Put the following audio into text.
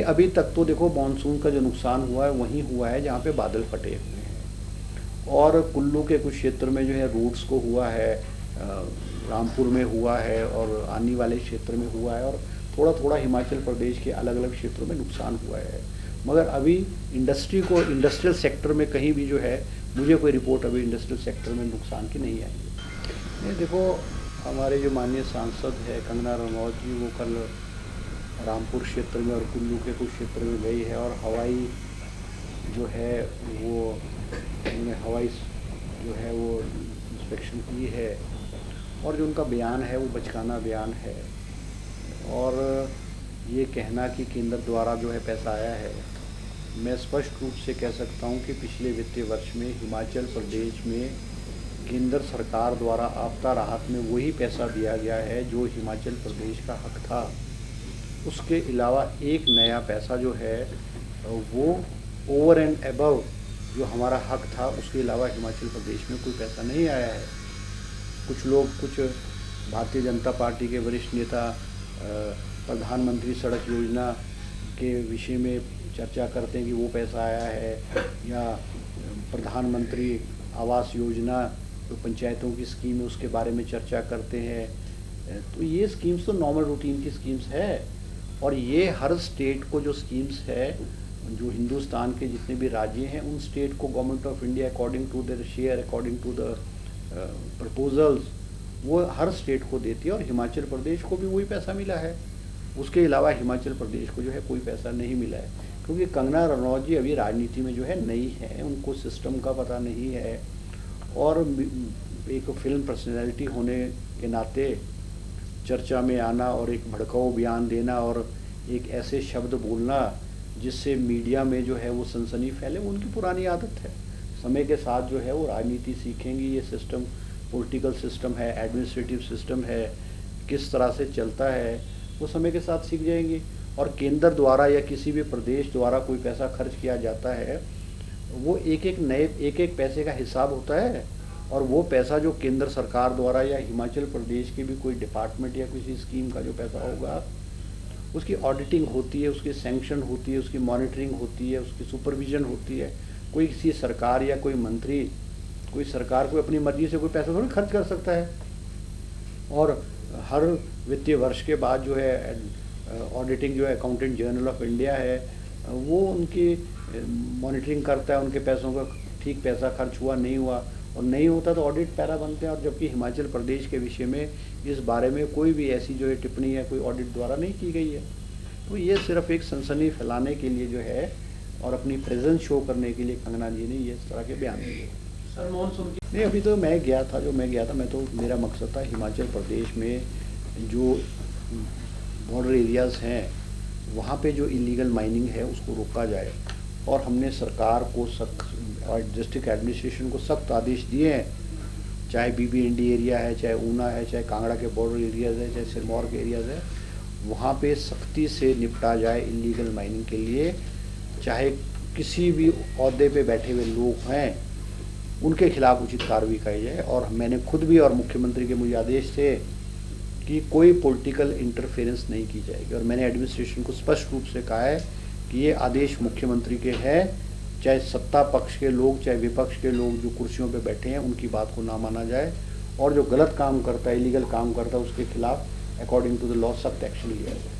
अभी तक तो देखो मानसून का जो नुकसान हुआ है वहीं हुआ है जहाँ पे बादल फटे हुए हैं, और कुल्लू के कुछ क्षेत्र में जो है रूट्स को हुआ है, रामपुर में हुआ है और आने वाले क्षेत्र में हुआ है, और थोड़ा थोड़ा हिमाचल प्रदेश के अलग अलग क्षेत्रों में नुकसान हुआ है। मगर अभी इंडस्ट्रियल सेक्टर में कहीं भी जो है मुझे कोई रिपोर्ट अभी इंडस्ट्रियल सेक्टर में नुकसान की नहीं आई है। ये देखो, हमारे जो माननीय सांसद है कंगना रनौत जी, वो कल रामपुर क्षेत्र में और कुल्लू के कुछ क्षेत्र में गई है, और हवाई जो है वो उन्होंने हवाई जो है वो इंस्पेक्शन की है, और जो उनका बयान है वो बचकाना बयान है। और ये कहना कि केंद्र द्वारा जो है पैसा आया है, मैं स्पष्ट रूप से कह सकता हूँ कि पिछले वित्तीय वर्ष में हिमाचल प्रदेश में केंद्र सरकार द्वारा आपदा राहत में वही पैसा दिया गया है जो हिमाचल प्रदेश का हक था। उसके अलावा एक नया पैसा जो है वो ओवर एंड अबव जो हमारा हक था, उसके अलावा हिमाचल प्रदेश में कोई पैसा नहीं आया है। कुछ लोग, कुछ भारतीय जनता पार्टी के वरिष्ठ नेता प्रधानमंत्री सड़क योजना के विषय में चर्चा करते हैं कि वो पैसा आया है, या प्रधानमंत्री आवास योजना जो पंचायतों की स्कीम है उसके बारे में चर्चा करते हैं। तो ये स्कीम्स तो नॉर्मल रूटीन की स्कीम्स है, और ये हर स्टेट को जो स्कीम्स है, जो हिंदुस्तान के जितने भी राज्य हैं उन स्टेट को government of India according to their share, according to the proposals, वो हर स्टेट को देती है, और हिमाचल प्रदेश को भी वही पैसा मिला है। उसके अलावा हिमाचल प्रदेश को जो है कोई पैसा नहीं मिला है, क्योंकि कंगना रनौत जी अभी राजनीति में जो है नई है, उनको सिस्टम का पता नहीं है, और एक फिल्म पर्सनैलिटी होने के नाते चर्चा में आना और एक भड़काऊ बयान देना और एक ऐसे शब्द बोलना जिससे मीडिया में जो है वो सनसनी फैले, वो उनकी पुरानी आदत है। समय के साथ जो है वो राजनीति सीखेंगी, ये सिस्टम पॉलिटिकल सिस्टम है, एडमिनिस्ट्रेटिव सिस्टम है, किस तरह से चलता है, वो समय के साथ सीख जाएंगी। और केंद्र द्वारा या किसी भी प्रदेश द्वारा कोई पैसा खर्च किया जाता है, वो एक एक पैसे का हिसाब होता है, और वो पैसा जो केंद्र सरकार द्वारा या हिमाचल प्रदेश के भी कोई डिपार्टमेंट या किसी स्कीम का जो पैसा होगा, उसकी ऑडिटिंग होती है, उसकी सैंक्शन होती है, उसकी मॉनिटरिंग होती है, उसकी सुपरविजन होती है। कोई किसी सरकार या कोई मंत्री, कोई सरकार कोई अपनी मर्जी से कोई पैसा थोड़ी खर्च कर सकता है। और हर वित्तीय वर्ष के बाद जो है ऑडिटिंग जो है अकाउंटेंट जनरल ऑफ इंडिया है, वो उनकी मॉनिटरिंग करता है, उनके पैसों का ठीक पैसा खर्च हुआ नहीं हुआ, और नहीं होता तो ऑडिट पैरा बनते हैं। और जबकि हिमाचल प्रदेश के विषय में इस बारे में कोई भी ऐसी जो है टिप्पणी है कोई ऑडिट द्वारा नहीं की गई है। तो ये सिर्फ एक सनसनी फैलाने के लिए जो है और अपनी प्रेजेंस शो करने के लिए कंगना जी ने ये इस तरह के बयान दिए। सर मानसून नहीं, अभी तो मैं गया था, मैं तो मेरा मकसद था हिमाचल प्रदेश में जो बॉर्डर एरियाज़ हैं वहाँ पे जो इलीगल माइनिंग है उसको रोका जाए, और हमने सरकार को और डिस्ट्रिक्ट एडमिनिस्ट्रेशन को सख्त आदेश दिए हैं, चाहे BBND एरिया है, चाहे ऊना है, चाहे कांगड़ा के बॉर्डर एरियाज़ है, चाहे सिरमौर के एरियाज़ है, वहाँ पे सख्ती से निपटा जाए इलीगल माइनिंग के लिए। चाहे किसी भी ओहदे पे बैठे हुए लोग हैं उनके खिलाफ उचित कार्रवाई की जाए। और मैंने खुद भी और मुख्यमंत्री के मुझे आदेश थे कि कोई पॉलिटिकल इंटरफेरेंस नहीं की जाएगी, और मैंने एडमिनिस्ट्रेशन को स्पष्ट रूप से कहा है कि ये आदेश मुख्यमंत्री के हैं, चाहे सत्ता पक्ष के लोग चाहे विपक्ष के लोग जो कुर्सियों पे बैठे हैं उनकी बात को ना माना जाए, और जो गलत काम करता है, इलीगल काम करता है, उसके खिलाफ अकॉर्डिंग टू द लॉ सख्त एक्शन लिया जाए।